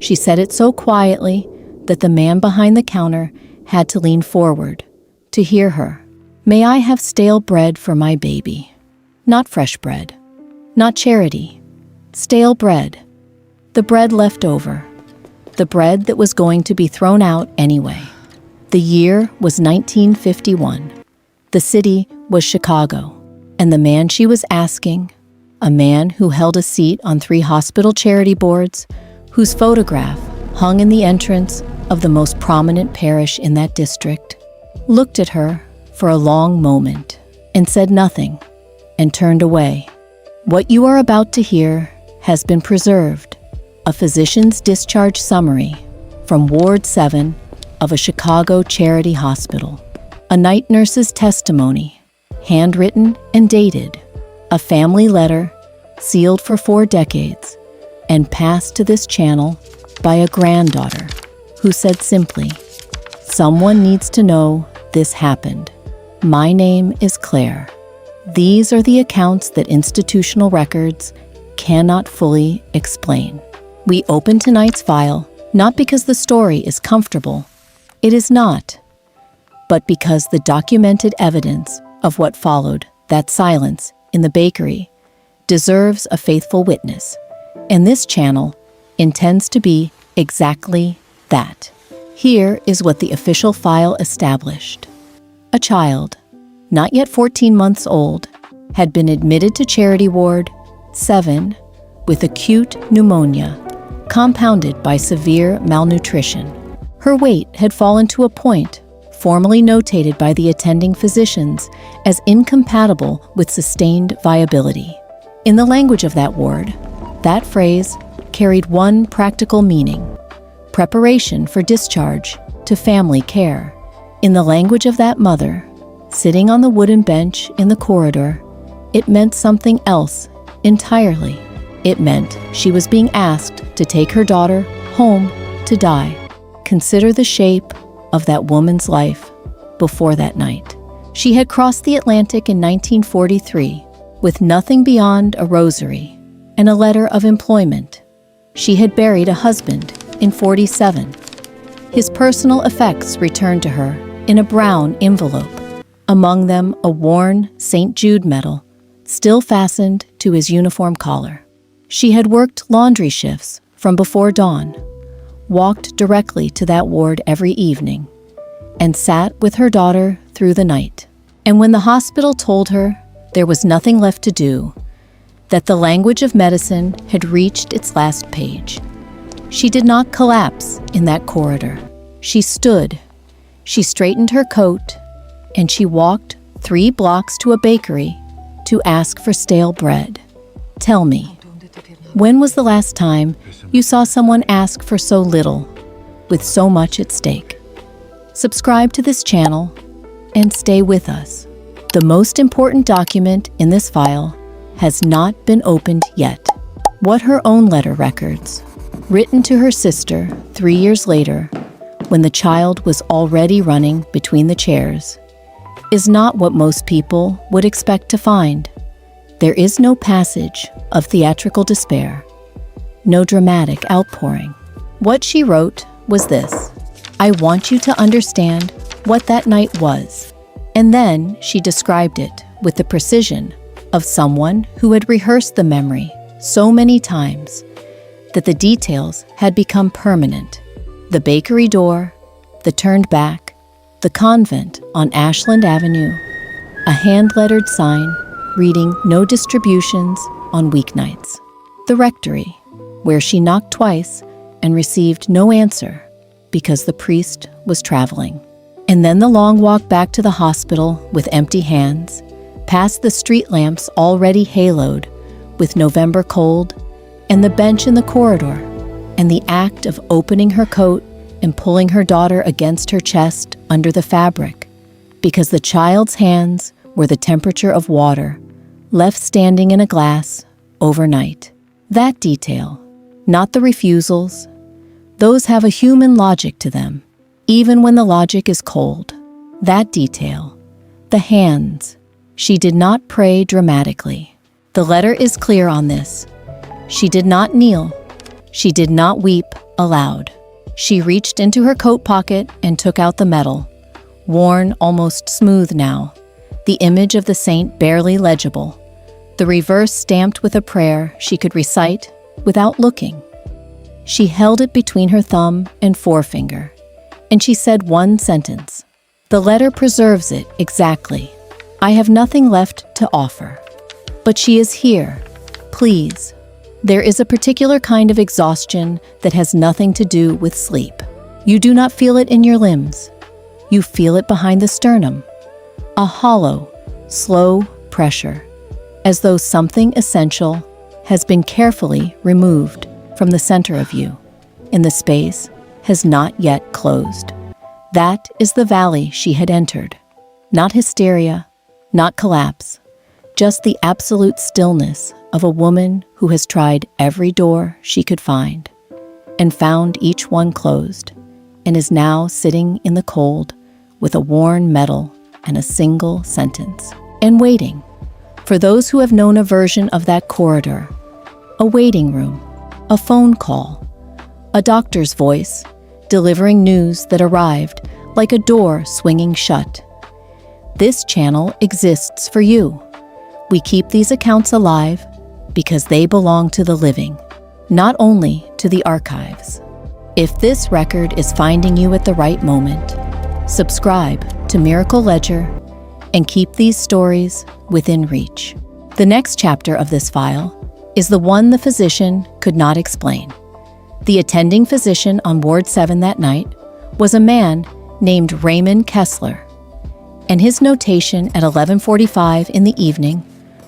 She said it so quietly that the man behind the counter had to lean forward to hear her. "May I have stale bread for my baby?" Not fresh bread, not charity. Stale bread. The bread left over. The bread that was going to be thrown out anyway. The year was 1951. The city was Chicago. And the man she was asking, a man who held a seat on 3 hospital charity boards, whose photograph hung in the entrance of the most prominent parish in that district, looked at her for a long moment and said nothing and turned away. What you are about to hear has been preserved, a physician's discharge summary from Ward 7 of a Chicago charity hospital, a night nurse's testimony, handwritten and dated, a family letter sealed for 4 decades and passed to this channel by a granddaughter who said simply, "Someone needs to know this happened. My name is Claire." These are the accounts that institutional records cannot fully explain. We open tonight's file not because the story is comfortable. It is not. But because the documented evidence of what followed, that silence in the bakery, deserves a faithful witness. And this channel intends to be exactly that. Here is what the official file established. A child, not yet 14 months old, had been admitted to Charity Ward 7 with acute pneumonia, compounded by severe malnutrition. Her weight had fallen to a point formally notated by the attending physicians as incompatible with sustained viability. In the language of that ward, that phrase carried one practical meaning: preparation for discharge to family care. In the language of that mother, sitting on the wooden bench in the corridor, it meant something else entirely. It meant she was being asked to take her daughter home to die. Consider the shape of that woman's life before that night. She had crossed the Atlantic in 1943 with nothing beyond a rosary and a letter of employment. She had buried a husband in 47. His personal effects returned to her in a brown envelope, among them a worn St. Jude medal still fastened to his uniform collar. She had worked laundry shifts from before dawn, walked directly to that ward every evening, and sat with her daughter through the night. And when the hospital told her there was nothing left to do, that the language of medicine had reached its last page, she did not collapse in that corridor. She stood, she straightened her coat, and she walked 3 blocks to a bakery to ask for stale bread. Tell me, when was the last time you saw someone ask for so little, with so much at stake? Subscribe to this channel and stay with us. The most important document in this file has not been opened yet. What her own letter records, written to her sister 3 years later, when the child was already running between the chairs, is not what most people would expect to find. There is no passage of theatrical despair, no dramatic outpouring. What she wrote was this: "I want you to understand what that night was." And then she described it with the precision of someone who had rehearsed the memory so many times that the details had become permanent. The bakery door, the turned back, the convent on Ashland Avenue, a hand-lettered sign reading "No distributions on weeknights." The rectory, where she knocked twice and received no answer because the priest was traveling. And then the long walk back to the hospital with empty hands, past the street lamps already haloed with November cold, and the bench in the corridor, and the act of opening her coat and pulling her daughter against her chest under the fabric, because the child's hands were the temperature of water, left standing in a glass overnight. That detail, not the refusals, those have a human logic to them, even when the logic is cold. That detail, the hands, she did not pray dramatically. The letter is clear on this. She did not kneel. She did not weep aloud. She reached into her coat pocket and took out the medal, worn almost smooth now, the image of the saint barely legible, the reverse stamped with a prayer she could recite without looking. She held it between her thumb and forefinger, and she said one sentence. The letter preserves it exactly. I have nothing left to offer. But she is here. Please. There is a particular kind of exhaustion that has nothing to do with sleep. You do not feel it in your limbs. You feel it behind the sternum. A hollow, slow pressure, as though something essential has been carefully removed from the center of you, and the space has not yet closed. That is the valley she had entered. Not hysteria, not collapse, just the absolute stillness of a woman who has tried every door she could find, and found each one closed, and is now sitting in the cold with a worn medal and a single sentence, and waiting. For those who have known a version of that corridor, a waiting room, a phone call, a doctor's voice, delivering news that arrived like a door swinging shut. This channel exists for you. We keep these accounts alive because they belong to the living, not only to the archives. If this record is finding you at the right moment, subscribe to Miracle Ledger and keep these stories within reach. The next chapter of this file is the one the physician could not explain. The attending physician on Ward 7 that night was a man named Raymond Kessler, and his notation at 11:45 in the evening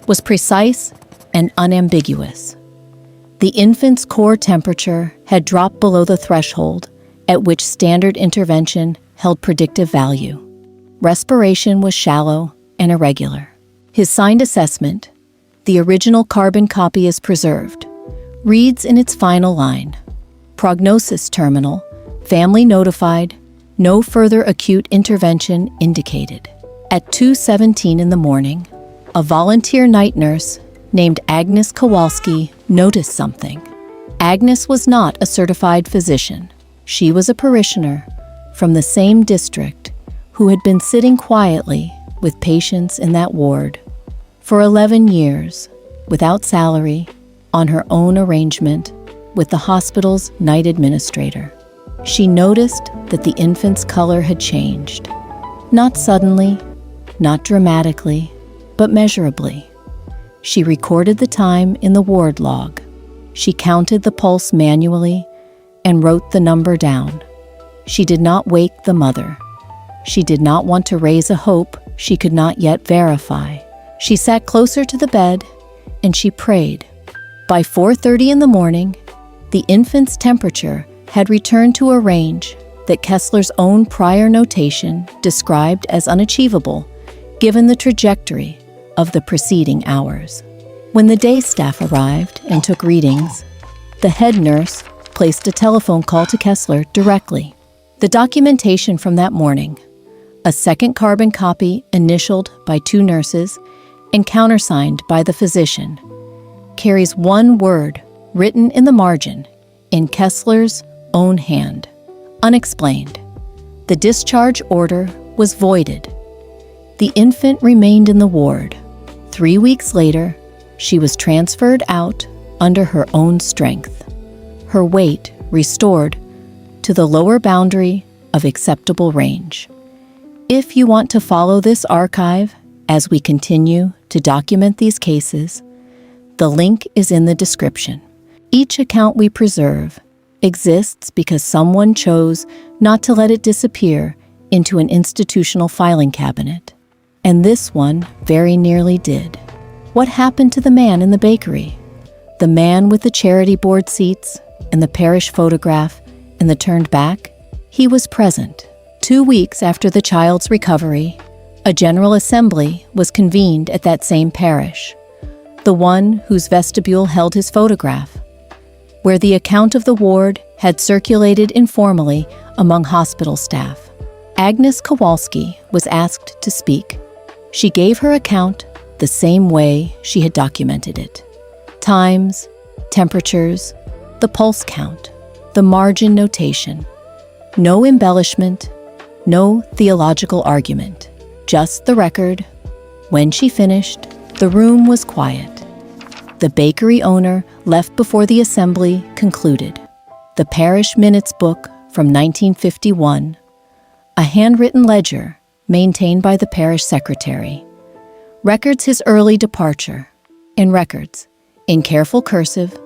was precise and unambiguous. The infant's core temperature had dropped below the threshold at which standard intervention held predictive value. Respiration was shallow and irregular. His signed assessment, the original carbon copy is preserved, reads in its final line, prognosis terminal, family notified, no further acute intervention indicated. At 2:17 in the morning, a volunteer night nurse named Agnes Kowalski noticed something. Agnes was not a certified physician. She was a parishioner from the same district who had been sitting quietly with patients in that ward for 11 years, without salary, on her own arrangement with the hospital's night administrator. She noticed that the infant's color had changed. Not suddenly, not dramatically, but measurably. She recorded the time in the ward log. She counted the pulse manually and wrote the number down. She did not wake the mother. She did not want to raise a hope she could not yet verify. She sat closer to the bed and she prayed. By 4:30 in the morning, the infant's temperature had returned to a range that Kessler's own prior notation described as unachievable, given the trajectory of the preceding hours. When the day staff arrived and took readings, the head nurse placed a telephone call to Kessler directly. The documentation from that morning, a second carbon copy initialed by 2 nurses and countersigned by the physician, carries one word written in the margin in Kessler's own hand: unexplained. The discharge order was voided. The infant remained in the ward. 3 weeks later, she was transferred out under her own strength, her weight restored to the lower boundary of acceptable range. If you want to follow this archive as we continue to document these cases, the link is in the description. Each account we preserve exists because someone chose not to let it disappear into an institutional filing cabinet. And this one very nearly did. What happened to the man in the bakery? The man with the charity board seats and the parish photograph and the turned back? He was present. 2 weeks after the child's recovery, a general assembly was convened at that same parish, the one whose vestibule held his photograph, where the account of the ward had circulated informally among hospital staff. Agnes Kowalski was asked to speak. She gave her account the same way she had documented it. Times, temperatures, the pulse count, the margin notation. No embellishment, no theological argument, just the record. When she finished, the room was quiet. The bakery owner left before the assembly concluded. The parish minutes book from 1951, a handwritten ledger maintained by the parish secretary, records his early departure, and records, in careful cursive,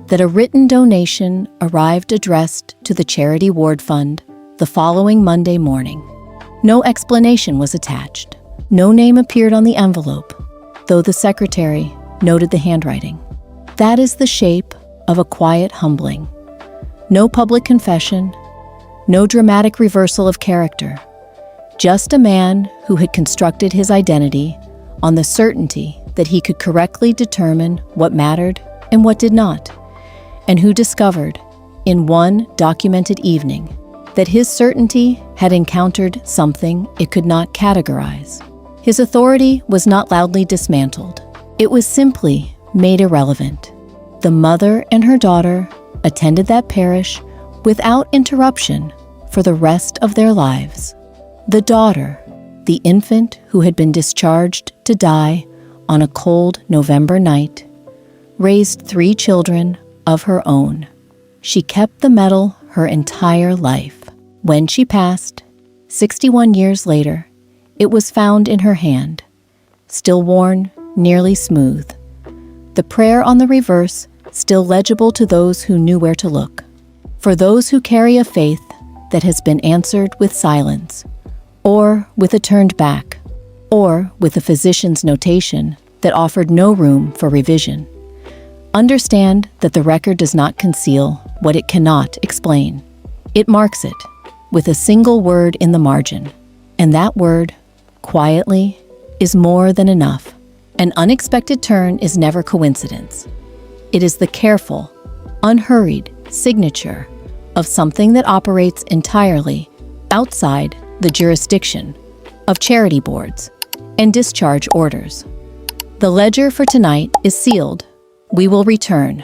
that a written donation arrived addressed to the Charity Ward Fund the following Monday morning. No explanation was attached. No name appeared on the envelope, though the secretary noted the handwriting. That is the shape of a quiet humbling. No public confession, no dramatic reversal of character. Just a man who had constructed his identity on the certainty that he could correctly determine what mattered and what did not, and who discovered, in one documented evening, that his certainty had encountered something it could not categorize. His authority was not loudly dismantled. It was simply made irrelevant. The mother and her daughter attended that parish without interruption for the rest of their lives. The daughter, the infant who had been discharged to die on a cold November night, raised 3 children of her own. She kept the medal her entire life. When she passed, 61 years later, it was found in her hand, still worn, nearly smooth. The prayer on the reverse still legible to those who knew where to look. For those who carry a faith that has been answered with silence, or with a turned back, or with a physician's notation that offered no room for revision, understand that the record does not conceal what it cannot explain. It marks it with a single word in the margin, and that word, quietly, is more than enough. An unexpected turn is never coincidence. It is the careful, unhurried signature of something that operates entirely outside the jurisdiction of charity boards and discharge orders. The ledger for tonight is sealed. We will return